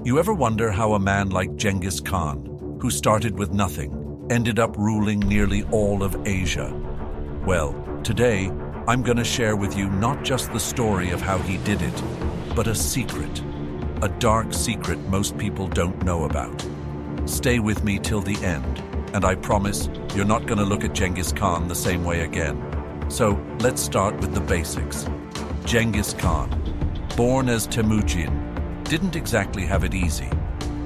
You ever wonder how a man like Genghis Khan, who started with nothing, ended up ruling nearly all of Asia? Well, today, I'm going to share with you not just the story of how he did it, but a secret. A dark secret most people don't know about. Stay with me till the end, and I promise you're not going to look at Genghis Khan the same way again. So, let's start with the basics. Genghis Khan, born as Temujin, didn't exactly have it easy.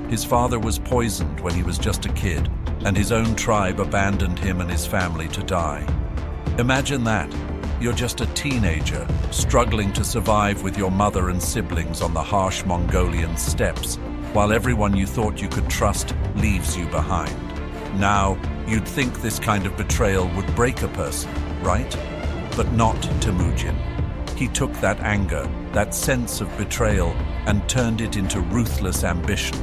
His father was poisoned when he was just a kid, and his own tribe abandoned him and his family to die. Imagine that. You're just a teenager, struggling to survive with your mother and siblings on the harsh Mongolian steppes, while everyone you thought you could trust leaves you behind. Now, you'd think this kind of betrayal would break a person, right? But not Temujin. He took that anger, that sense of betrayal, and turned it into ruthless ambition.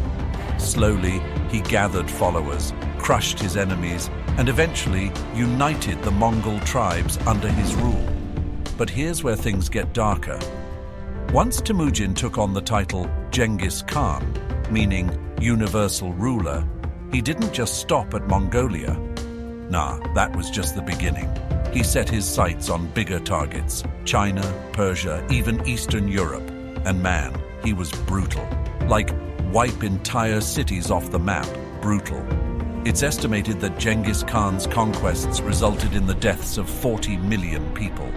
Slowly, he gathered followers, crushed his enemies, and eventually united the Mongol tribes under his rule. But here's where things get darker. Once Temujin took on the title Genghis Khan, meaning universal ruler, he didn't just stop at Mongolia. Nah, that was just the beginning. He set his sights on bigger targets: China, Persia, even Eastern Europe. And man, he was brutal. Like, wipe entire cities off the map. Brutal. It's estimated that Genghis Khan's conquests resulted in the deaths of 40 million people.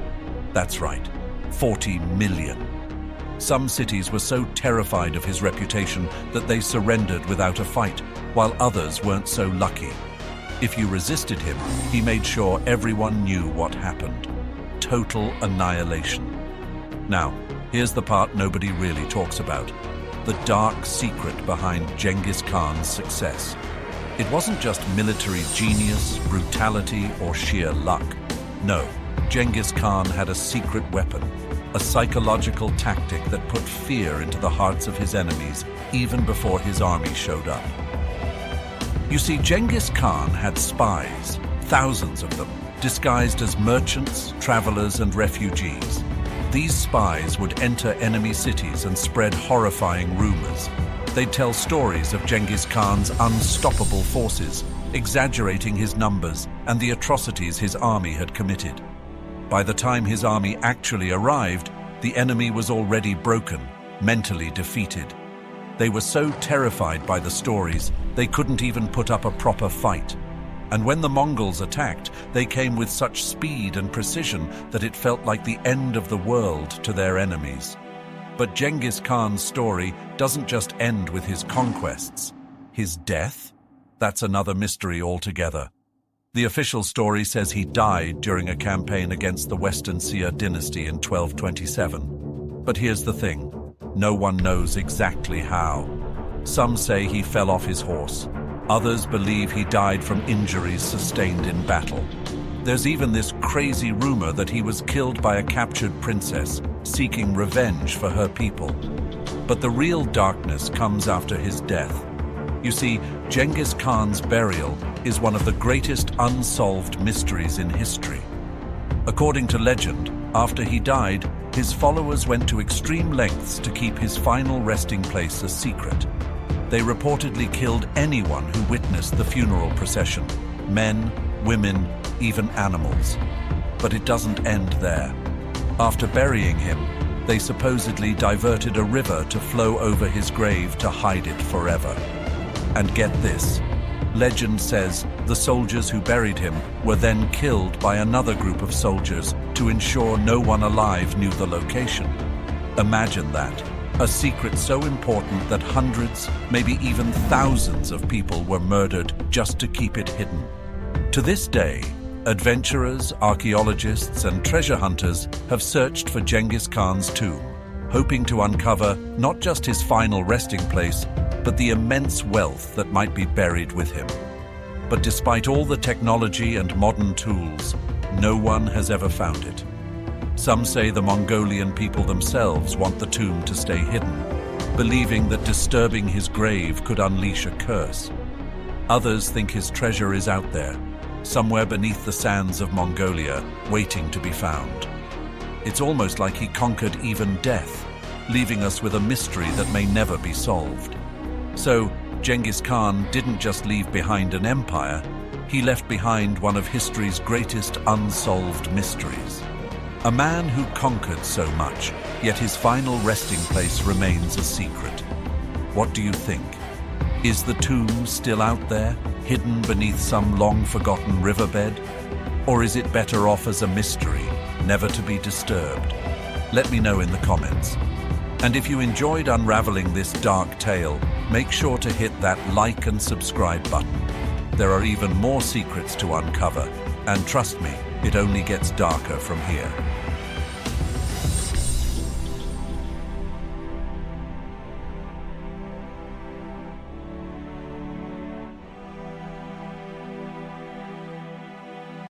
That's right, 40 million. Some cities were so terrified of his reputation that they surrendered without a fight, while others weren't so lucky. If you resisted him, he made sure everyone knew what happened. Total annihilation. Now, here's the part nobody really talks about: the dark secret behind Genghis Khan's success. It wasn't just military genius, brutality, or sheer luck. No, Genghis Khan had a secret weapon, a psychological tactic that put fear into the hearts of his enemies even before his army showed up. You see, Genghis Khan had spies, thousands of them, disguised as merchants, travelers, and refugees. These spies would enter enemy cities and spread horrifying rumors. They'd tell stories of Genghis Khan's unstoppable forces, exaggerating his numbers and the atrocities his army had committed. By the time his army actually arrived, the enemy was already broken, mentally defeated. They were so terrified by the stories, they couldn't even put up a proper fight. And when the Mongols attacked, they came with such speed and precision that it felt like the end of the world to their enemies. But Genghis Khan's story doesn't just end with his conquests. His death? That's another mystery altogether. The official story says he died during a campaign against the Western Seer dynasty in 1227. But here's the thing. No one knows exactly how. Some say he fell off his horse. Others believe he died from injuries sustained in battle. There's even this crazy rumor that he was killed by a captured princess, seeking revenge for her people. But the real darkness comes after his death. You see, Genghis Khan's burial is one of the greatest unsolved mysteries in history. According to legend, after he died, his followers went to extreme lengths to keep his final resting place a secret. They reportedly killed anyone who witnessed the funeral procession: men, women, even animals. But it doesn't end there. After burying him, they supposedly diverted a river to flow over his grave to hide it forever. And get this, legend says the soldiers who buried him were then killed by another group of soldiers to ensure no one alive knew the location. Imagine that. A secret so important that hundreds, maybe even thousands of people were murdered just to keep it hidden. To this day, adventurers, archaeologists, and treasure hunters have searched for Genghis Khan's tomb, hoping to uncover not just his final resting place, but the immense wealth that might be buried with him. But despite all the technology and modern tools, no one has ever found it. Some say the Mongolian people themselves want the tomb to stay hidden, believing that disturbing his grave could unleash a curse. Others think his treasure is out there, somewhere beneath the sands of Mongolia, waiting to be found. It's almost like he conquered even death, leaving us with a mystery that may never be solved. So, Genghis Khan didn't just leave behind an empire, he left behind one of history's greatest unsolved mysteries. A man who conquered so much, yet his final resting place remains a secret. What do you think? Is the tomb still out there, hidden beneath some long-forgotten riverbed? Or is it better off as a mystery, never to be disturbed? Let me know in the comments. And if you enjoyed unraveling this dark tale, make sure to hit that like and subscribe button. There are even more secrets to uncover, and trust me, it only gets darker from here.